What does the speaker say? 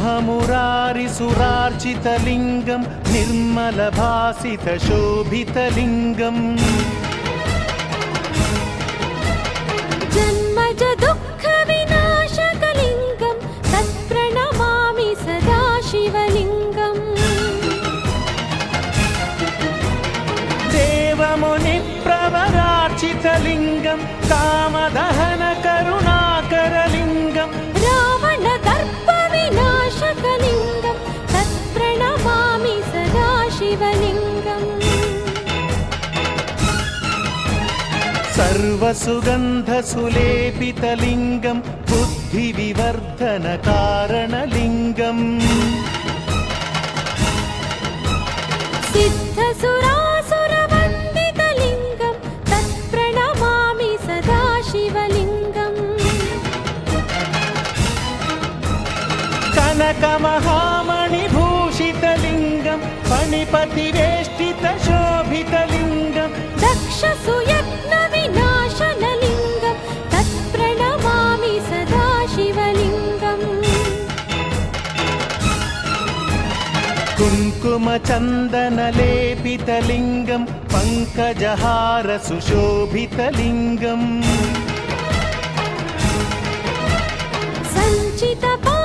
ब्रह्ममुरारिसुरार्चितलिङ्गं निर्मलभासितशोभितलिङ्गम् जन्मज दुःखविनाशकलिङ्गं तत्प्रणमामि सदा शिवलिङ्गम् देवमुनिप्रवरार्चितलिङ्गं कामदहनकरुणाकरलिङ्गम् रावणदर्पविनाशकलिङ्गं तत्प्रणमामि सदा शिवलिङ्गम् सर्वसुगन्धसुलेपितलिङ्गं बुद्धिविवर्धनकारणलिङ्गम् सिद्धसुरासुरवन्दितलिङ्गं तत्प्रणमामि सदा शिवलिङ्गम् कनकमहामणिभूषितलिङ्गं फणिपतिवेष्टितशोभितलिङ्गं दक्षसुयज्ञविनाशनलिङ्गं तत्प्रणमामि सदा शिवलिङ्गम् कुङ्कुमचन्दनलेपितलिङ्गं पङ्कजहारसुशोभितलिङ्गम् सञ्चितपा